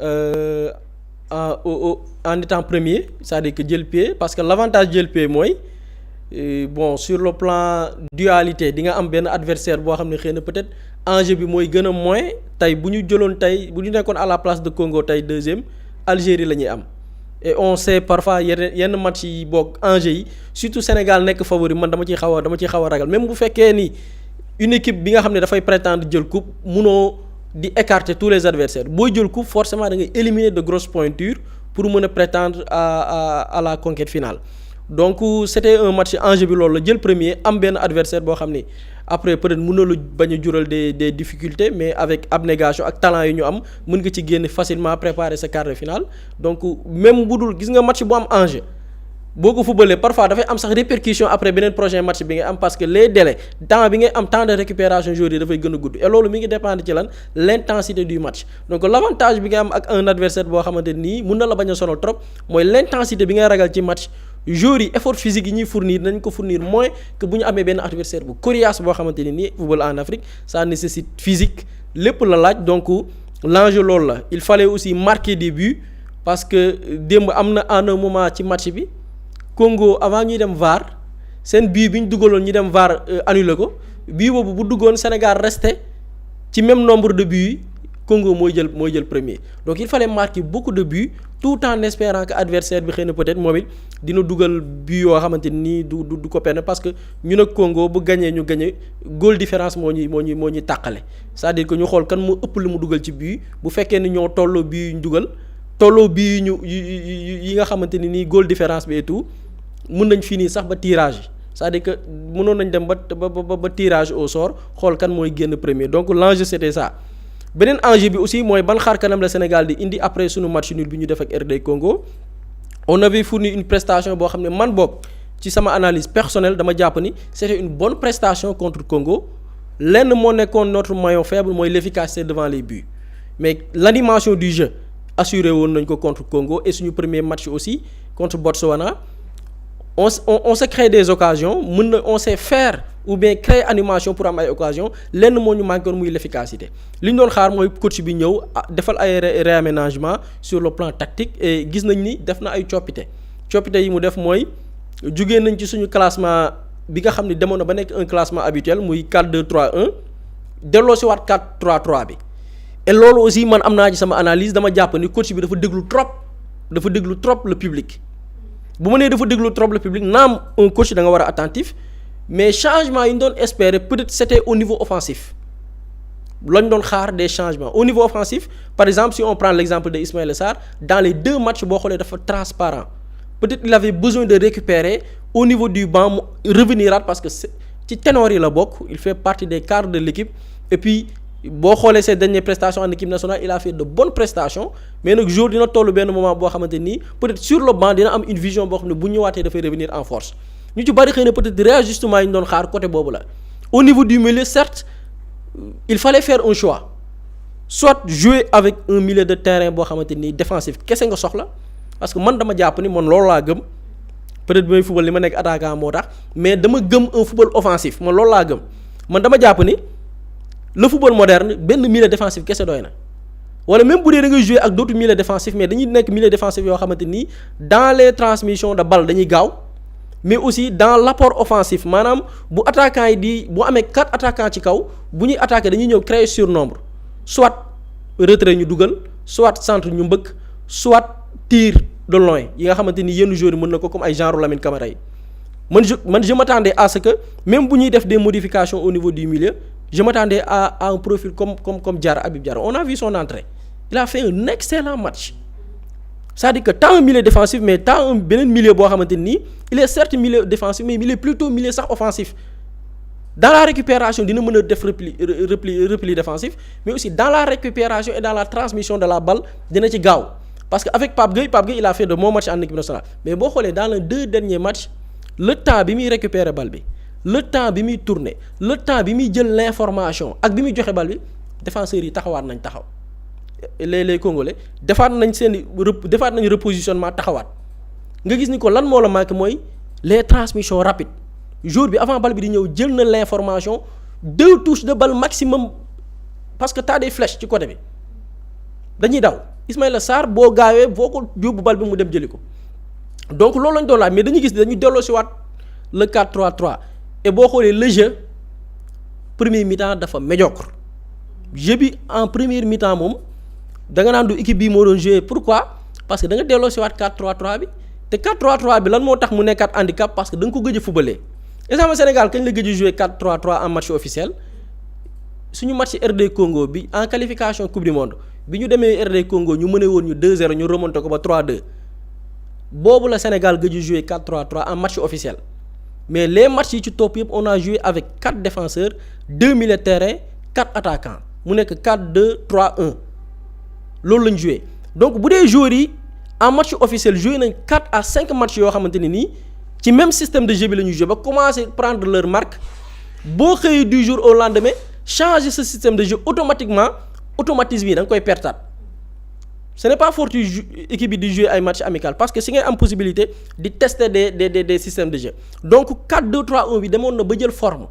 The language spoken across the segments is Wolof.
euh, en étant premier, c'est-à-dire que jël pied, parce que l'avantage jël pied mooy bon sur le plan dualité di nga am benn adversaire boo xam ne xëy na peut-être enjeu bi mooy gën a moins tey bu ñu jëloon tey bu ñu nekkoon à la place de Congo tey deuxième Algérie la ñuy am et on sait parfois yenn match yi boog enjeu yi surtout Sénégal nekk favori man dama ciy xaw a ragal même bu fekkee ni une équipe bi nga xam ne dafay prétendre jël coupe munoo di écarter tous les adversaires booy jël coupe forcément da ngay éliminer de grosses pointures pour mën a prétendre à la conquête finale. Donc c'était un match enjeu bi loolu la jël premier am benn adversaire boo xam ni après peut-être mën na lu bañ a jural des difficultés mais avec abnégation ak talent yi ñu am mën nga ci génn facilement préparer sa quart de finale donc même bu dul gis nga match bu am enjeu boo ko fubalee parfois dafay am sax répercussion après beneen prochain match bi nga am parce que les délais temps bi ngay am temps de récupération joueurs yi dafay gën a gudd et loolu mi ngi dépendre ci lan l'intensité du match donc l'avantage bi nga am ak un adversaire boo xamante nii mun na la bañ a sonal trop mooy l'intensité bi ngay ragal ci match joueurs yi effort physique yi ñuy fournir nañ ko fournir moins que bu ñu amee benn adversaire bu coriace boo xamante ni nii football en Afrique ça nécessite physique lépp la laaj donc l'enjeu loolu la il fallait aussi marquer des buts parce que démb am na en un moment ci match bi Congo avant ñuy dem VAR seen bii bi ñu dugaloon ñu dem VAR annulé ko bii boobu bu duggoon Sénégal resté ci même nombre de buts yi Congo mooy jël premier donc il fallait marquer beaucoup de buts tout en espérant que adversaire bi xëy na peut-être moom it dina dugal but yoo xamante ni du ko penn parce que ñu ne Congo bu gagné ñu gagné goal différence moo ñuy tàqale c'est-à-dire que ñu xool kan moo ëpp lu mu dugal ci but bu fekkee ni ñoo tolloo but yu ñu dugal tolloo but yi nga xamante ni nii goal différence bi et tout. mën nañ finir sax ba tirage c'est-à-dire que mënoon nañ dem ba tirage au sort xool kan mooy génn premier donc l'enjeu c'était ça beneen enjeu bi aussi mooy ban xaar kanam la Sénégal di indi après sunu match nul bi ñu def ak RD Congo on avait fourni une prestation boo xam ne man boog ci sama analyse personnelle dama jàpp ni c'était une bonne prestation contre Congo lenn moo nekkoon notre maillon faible mooy l'efficacité devant les buts mais l'animation du jeu assuré woon nañ ko contre Congo et suñu premier match aussi contre Botswana on se crée des occasions on sait faire ou bien créer animation pour am ay occasions lenn moo ñu manqué woon muy l'efficacité li ñu doon xaar mooy coach bi ñëw defal ay réaménagement sur le plan tactique et gis nañ ni def na ay coppite yi mu def mooy jugee nañ ci suñu classement bi nga xam ne demoon na ba nekk un classement habituel muy 4-2-3-1 delloo si waat 4-3-3 bi et loolu aussi man am naa ci sama analyse dama jàpp ni coach bi dafa déglu trop le public. bu ma nee dafa déglu trop le public naam un coach da nga war a attentif mais changement yi ñu doon espérer peut-être c'était au niveau offensif lañ doon xaar des changements au niveau offensif par exemple si on prend l'exemple de Ismaïla Sarr dans les 2 matchs boo xoolee dafa transparent peut-être il avait besoin de récupérer au niveau du banc mu reveniraat parce que ci ténor yi la bokk il fait partie des cadres de l'équipe et puis boo xoolee ses dernières prestations en équipe nationale il a fait de bonnes prestations mais nag jour dina toll benn moment boo xamante nii peut-être sur le banc dina am une vision boo xam ne bu ñëwaatee dafay revenir en force ñu ci bari xëy na peut-être réajustement yi ñu doon xaar côté boobu la au niveau du milieu certes il fallait faire un choix soit jouer avec un milieu de terrain boo xamante nii défensif kese nga soxla parce que man dama jàpp ni man loolu laa gëm peut-être bi may football li ma nekk attaquant moo tax mais dama gëm un football offensif man loolu laa gëm man dama jàpp ni le football moderne benn milieu défensif kese doy na wala même bu dee da ngay jouer ak d'autres milieux défensifs mais dañuy nekk milieu défensif yoo xamante ni dans les transmissions de balle dañuy gaaw mais aussi dans l'apport offensif maanaam bu attaquant yi bu amee 4 attaquants ci kaw bu ñuy attaquer dañuy ñëw créer surnombre soit retrait ñu dugal soit centre ñu mbëkk soit tir de loin yi nga xamante ni yenn joueurs yi mën na ko comme ay genre Lamine Camara yi man je m'attendais à ce que même bu ñuy def des modifications au niveau du milieu je m'attendais à un profil comme Diarra Habib Diarra on a vu son entrée il a fait un excellent match c'est-à-dire que tant un milieu défensif mais tant un beneen milieu boo xamante nii il est certes milieu défensif mais il est plutôt milieu sax offensif dans la récupération dina mën a def repli défensif mais aussi dans la récupération et dans la transmission de la balle dina ci gaaw parce que avec Pape Gueye il a fait de bons matchs en équipe nationale mais boo xoolee dans les 2 derniers matchs le temps bi muy récupérer balle bi le temps bi muy tourner le temps bi muy jël l'information ak bi muy joxe balle bi défenseurs yi taxawaat nañ taxaw les Congolais defaat nañ repositionnement taxawaat nga gis ni ko lan moo la manqué mooy les transmissions rapides jour bi avant balle bi di ñëw jël na l'information 2 touches de balle maximum parce que t'as des flèches ci côté bi dañuy daw Ismaïla Sarr boo gaawee boo ko yóbbu bal bi mu dem jëli ko donc loolu lañ doon laaj mais dañuy gis dañu delloo si waat le 4-3-3 et boo xoolee le jeu premier mi-temps dafa médiocre jeu bi en première mi-temps moom da nga naan du équipe bii moo doon jouer pourquoi parce que da nga delloo si waat 4-3-3 bi te 4-3-3 bi lan moo tax mu nekkaat handicap parce que da nga ko gëj a fubalee exemple Sénégal kañ la gëj a jouer 4-3-3 en match officiel suñu match RD Congo bi en qualification coupe du monde bi ñu demee RD Congo ñu mëne woon ñu 2-0 ñu remonté ko ba 3-2 boobu la Sénégal gëj a jouer 4-3-3 en match officiel mais les matchs yi ci topp yëpp on a joué avec 4 défenseurs 2 milieux de terrain 4 attaquants mu nekk 4-2-3-1 loolu lañ joué donc bu dee joueurs yi en match officiel joué nañ 4 à 5 matchs yoo xamante ne nii ci même système de jeu bi la ñuy joué ba commencé prendre leur marque boo xëyee du jour au lendemain changer ce système de jeu automatiquement automatisme yi da nga koy pertaat ce n'est pas fortuit équipe bi di jouer ay match amical parce que si ngay am possibilité di tester des systèmes de jeu donc 4-2-3-1 bi demoon na ba jël forme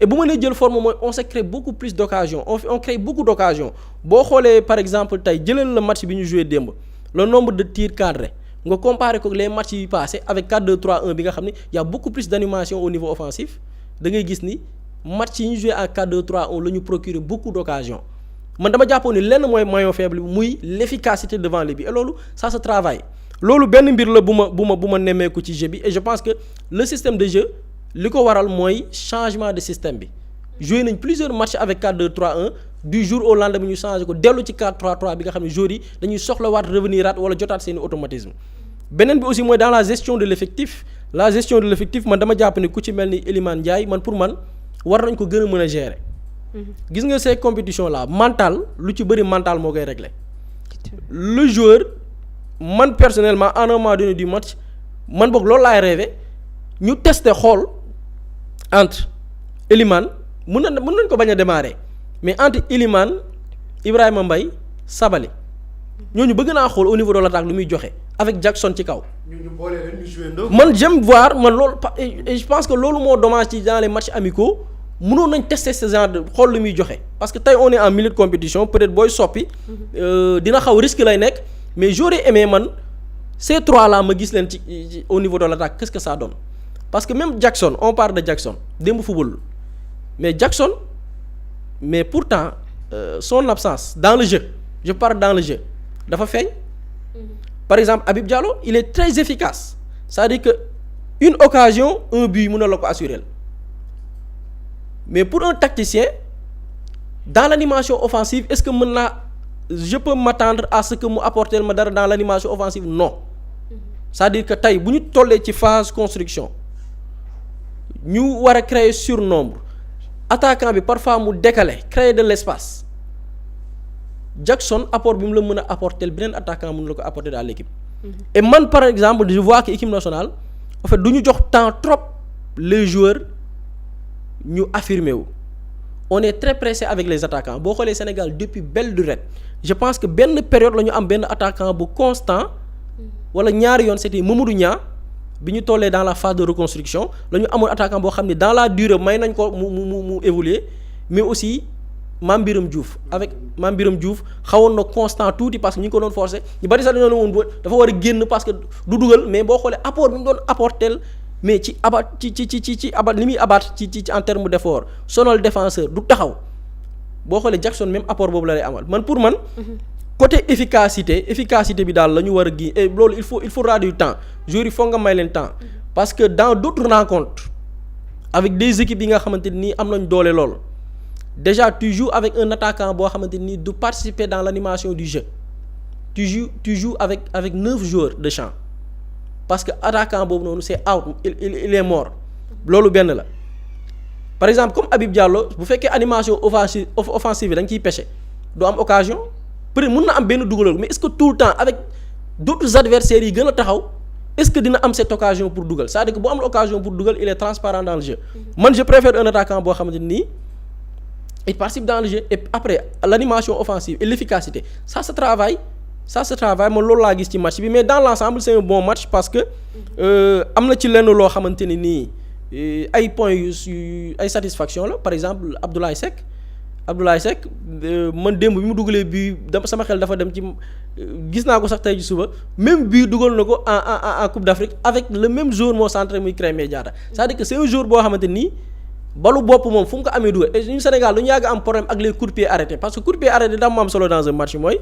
et bu ma nee jël forme mooy on se crée beaucoup plus d'occasions on crée beaucoup d'occasions boo xoolee par exemple tey jëlal la match bi ñu joué démb le nombre de tirs cadrés nga comparer ko les matchs yi passés avec 4-2-3-1 bi nga xam ne y a beaucoup plus d'animation au niveau offensif da ngay gis ni match yi ñu joué à 4-2-3-1 la ñu procurer beaucoup d'occasions man dama jàppoon ni lenn mooy maillon faible bi muy l'efficacité devant les buts et loolu ça se travaille loolu benn mbir la bu ma nemmeeku ci jeu bi et je pense que le système de jeu li ko waral mooy changement de système bi joué nañ plusieurs matchs avec 4-2-3-1 du jour au lendemain ñu changé ko dellu ci 4-3-3 bi nga xam ne joueurs yi dañuy soxlawaat revenir aat wala jotaat seeni automatisme beneen bi aussi mooy dans la gestion de l'effectif man dama jàpp ni ku ci mel ni Elimane Ndiaye man pour man war nañ ko gën a mën a gérer. gis nga ces compétitions là mental lu ci bëri mental moo koy régler le joueur man personnellement à un moment donné du match man boog loolu laay rêvé ñu tester xool entre Elimane mën nañ ko bañ a démarrer mais entre Elimane Ibrahima Mbaye Sabaly ñooñu bëgg naa xool au niveau de l'attaque lu muy joxe avec Jackson ci kaw. ñu boole leen ñu jouer man j'aime voir man loolu et je pense que loolu moo dommage ci dans les matchs amicaux. mënoon nañ tester ce genre de xool lu muy joxe parce que tey on est en milieu de compétition peut-être booy soppi dina xaw risque lay nekk mais j'aurais aimé man ces trois là ma gis leen ci au niveau de l'attaque qu'est-ce que ça donne parce que même Jackson on parle de Jackson démb football mais Jackson mais pourtant son absence dans le jeu je parle dans le jeu dafa feeñ par exemple Habib Diallo il est très efficace c'est-à-dire que une occasion un but mën na la ko assurer mais pour un tacticien dans l'animation offensive est-ce que mën naa je peux m'attendre à ce que mu apporter ma dara dans l'animation offensive non c'est-à-dire que tey bu ñu tollee ci phase construction ñu war a créer surnombre attaquant bi parfois mu décaler créer de l'espace Jackson apport bi mu la mën a apporter beneen attaquant mën la ko apporter dans l'équipe et man par exemple je vois que équipe nationale en fait du ñu jox temps trop les joueurs ñu affirmer wu on est très pressé avec les attaquants boo xoolee Sénégal depuis belle lurette je pense que benn période la ñu am benn attaquant bu constant wala ñaari yoon c'était Mamadou Niang bi ñu tollee dans la phase de reconstruction la ñu amoon attaquant boo xam ne dans la durée may nañ ko mu évoluer mais aussi Mame Biram Diouf avec Mame Biram Diouf xawoon na constant tuuti parce que ñu ngi ko doon forcer ñu bari sax dañoo ne woon dafa war a génn parce que du dugal mais boo xoolee apport bi mu doon apporter mais ci abat ci abat li muy abat ci en terme d'effort sonal défenseur du taxaw boo xoolee Jackson même apport boobu la lay amal man pour man côté efficacité bi daal la ñu war a gi et loolu il faudra du temps joueurs yi foog nga may leen temps parce que dans d'autres rencontres avec des équipes yi nga xamante nii am nañ doole lool déjà tu joues avec un attaquant boo xamante nii du participer dans l'animation du jeu tu joues avec 9 joueurs de champ parce que attaquant boobu noonu c'est out il est mort loolu benn la par exemple comme Habib Diallo bu fekkee animation offensive bi da nga ciy pêcher doo am occasion peut-être mën na am benn dugalal mais est-ce que tout le temps avec d'autres adversaires yi gën a taxaw est-ce que dina am cette occasion pour dugal c'est-à-dire que bu amul occasion pour dugal il est transparent dans le jeu man je préfère un attaquant boo xamante nii il participe dans le jeu et après l'animation offensive et l'efficacité ça se travaille man loolu laa gis ci match bi mais dans l'ensemble c'est un bon match parce que am na ci lenn loo xamante ni nii ay points yu ay satisfaction la par exemple Abdoulaye Seck Abdoulaye Seck man démb bi mu dugalee bii dama sama xel dafa dem ci gis naa ko sax tey ci suba même bii dugal na ko en Coupe d'Afrique avec le même joueur moo centré muy Krépin Diatta c'est-à-dire que c'est un joueur boo xamante nii balu bopp moom fu mu ko amee dugal et ñu Sénégal lu ñu yàgg am problème ak les coups de pied arrêtés parce que coup de pied arrêté dafa am solo dans un match mooy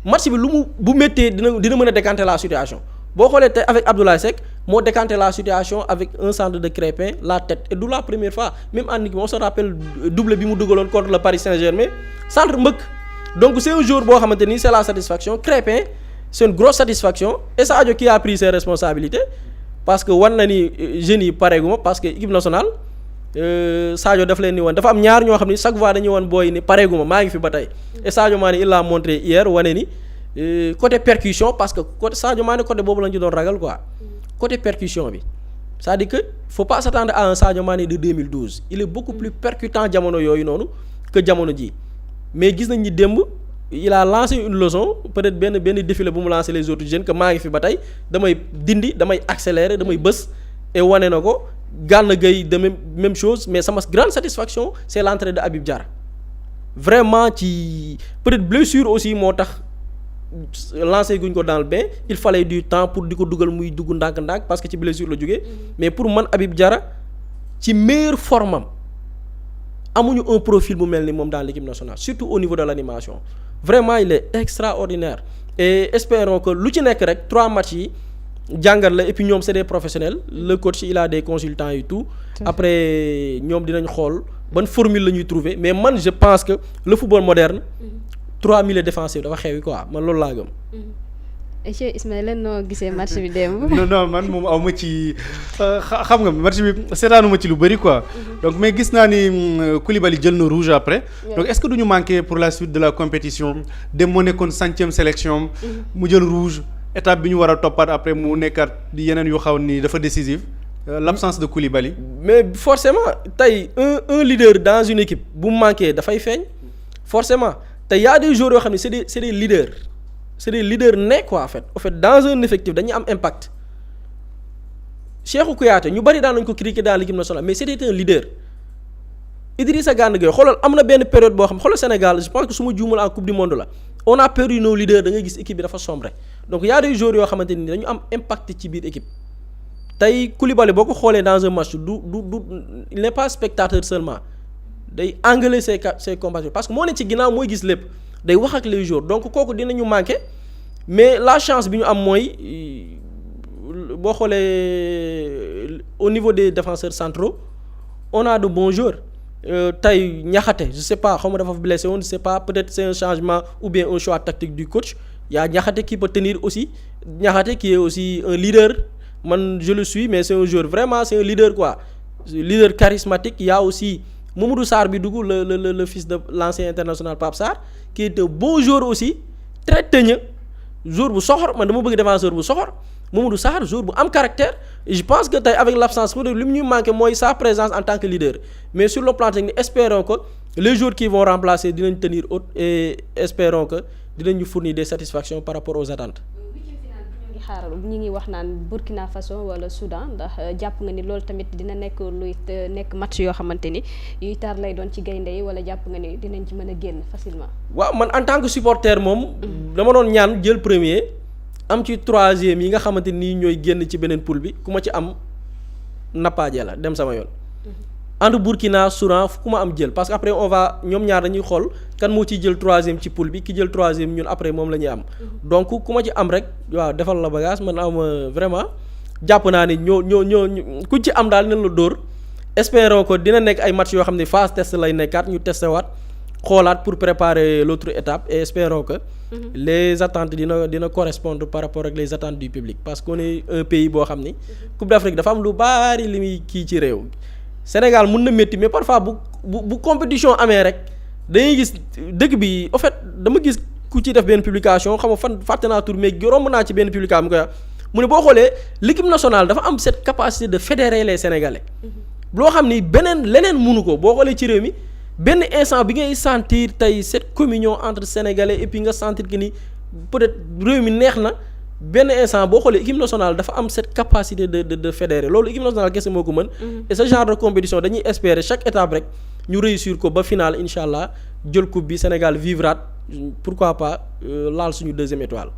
match bi lu mu bu méttee dina mën a décanter la situation boo xoolee tey avec Abdoulaye Seck moo décanté la situation avec un centre de Krépin la tête et du la première fois même en équipe on se rappelle double bi mu dugaloon contre le Paris Saint-Germain centre mbëkk donc c'est un jour boo xamante ni c'est la satisfaction Krépin c'est une grosse satisfaction et Sadio qui a pris ses responsabilités parce que war na ni jeunes yi pareeguma parce que équipe nationale Sadio daf leen ni woon dafa am ñaar ñoo xam ni chaque fois dañuy woon booy ni pareeguma maa ngi fi ba tey et Sadio Mané il l'a montré hier wane ni côté percussion parce que côté Sadio Mané côté boobu lañu ci doon ragal quoi côté percussion bi c'est-à-dire que faut pas s'attendre à un Sadio Mané de 2012 il est beaucoup plus percutant jamono yooyu noonu que jamono ji mais gis nañ ni démb il a lancé une leçon peut-être benn défi la bu mu lancé les autres jeunes que maa ngi fi ba tey damay dindi damay accélérer damay bës et wane na ko Gana Gueye de même chose mais sama grande satisfaction c'est l'entrée de Habib Diarra vraiment ci peut-être blessure aussi moo tax lancé guñ ko dans le bain il fallait du temps pour di ko dugal muy dugg ndànk-ndànk parce que ci blessure la jógee mais pour man Habib Diarra ci meilleure forme am amuñu un profil bu mel ni moom dans l'équipe nationale surtout au niveau de l'animation vraiment il est extraordinaire et espérons que lu ci nekk rek 3 matchs yi jàngat la et puis ñoom c'est des professionnels le coach il a des consultants et tout après ñoom dinañ xool ban formule la ñuy trouver mais man je pense que le football moderne 3 milieux défensifs dafa xewi quoi man loolu laa gëm. monsieur Ismaïla noo gisee match bi démb. non man moom aw ma ci xam nga match bi seetaanu ma ci lu bëri quoi. donc mais gis naa ni Koulibaly jël na rouge après. donc est-ce que duñu manquer pour la suite de la compétition dem moo nekkoon 5e sélection. mu jël rouge étape bi ñu war a toppaat après mu nekkaat yeneen yu xaw ni dafa décisif. L'absence de Koulibaly. mais forcément tey un leader dans une équipe bu mu manqué dafay feeñ forcément. te y a des joueurs yoo xam ne c'est des leaders nés quoi en fait dans un effectif dañuy am impact Cheikhou Kouyaté ñu bari daan nañu ko critiquer dans l'équipe nationale mais c'était un leader Idrissa Gana Gueye xoolal am na benn période boo xam xoolal Sénégal je pense que su ma juumul en coupe du monde la on a perdu nos leaders da ngay gis équipe bi dafa sombre donc y a des joueurs yoo xamante ni dañu am impact ci biir équipe tey Koulibaly boo ko xoolee dans un match du il n'est pas spectateur seulement day engueuler ses compatriotes parce que moo ne ci ginnaaw mooy gis lépp day wax ak les joueurs donc kooku dinañu manquer mais la chance bi ñu am mooy boo xoolee au niveau des défenseurs centraux on a de bons joueurs tey Niakhaté je sais pas xaw ma dafa blessé woon je sais pas peut-être c'est un changement ou bien un choix tactique du coach y a Niakhaté qui peut tenir aussi Niakhaté qui est aussi un leader man je le suis mais c'est un joueur vraiment c'est un leader quoi leader charismatique y a aussi Mamadou Sarr bi dugg le fils de l'ancien international Pape Sarr qui est un bon joueur aussi très teigneux joueur bu soxor man dama bëgg défenseur bu soxor Mamadou Sarr joueur bu am caractère et je pense que tey avec l'absence peut-être li mu ñu manqué mooy sa présence en tant que leader mais sur le plan technique espérons que les joueurs qui vont remplacer dinañ tenir haut et espérons que dinañ ñu fournir des satisfactions par rapport aux attentes. xaaral ñu ngi wax naan Burkina Faso wala Soudan ndax jàpp nga ni loolu tamit dina nekk luy nekk match yoo xamante ni yuy tar lay doon ci gaynde yi wala jàpp nga ni dinañ ci mën a génn facilement. waaw man en tant que supporter moom. dama doon ñaan jël premier am ci 3e yi nga xamante ni ñooy génn ci beneen poule bi ku ma ci am nappaaje la dem sama yoon. entre Burkina Soudan ku ma am jël parce que après on va ñoom ñaar dañuy xool kan moo ciy jël 3e ci poule bi ki jël 3e ñun après moom la ñuy am donc ku ma ci am rek waaw defal la bagage man am vraiment jàpp naa ni ñoo ku ci am daal dina la dóor espérons que dina nekk ay match yoo xam ne phase test lay nekkaat ñu testé waat xoolaat pour préparer l'autre étape et espérons que les attentes dina correspondre par rapport ak les attentes du public parce qu'on est un pays boo xam ni Coupe d'Afrique dafa am lu bari li muy kii ci réew Sénégal mun na métti mais parfois bu compétition amee rek dañuy gis dëkk bi en fait dama gis ku ci def benn publication xam nga fan fàtte naa tur mais romb naa ci benn publication mu koy wax mu ne boo xoolee l'équipe nationale dafa am cette capacité de fédérer les Sénégalais loo xam ni leneen munu ko boo xoolee ci réew mi benn instant bi ngay sentir tey cette communion entre Sénégalais et puis nga sentir que ni peut-être réew mi neex na benn instant boo xoolee équipe nationale dafa am cette capacité de fédérer loolu équipe nationale kese moo ko mën et ce genre de compétition dañuy espérer chaque étape rek ñu réussir ko ba final incha allah jël coupe bi Sénégal vivraat pourquoi pas laal suñu deuxième étoile.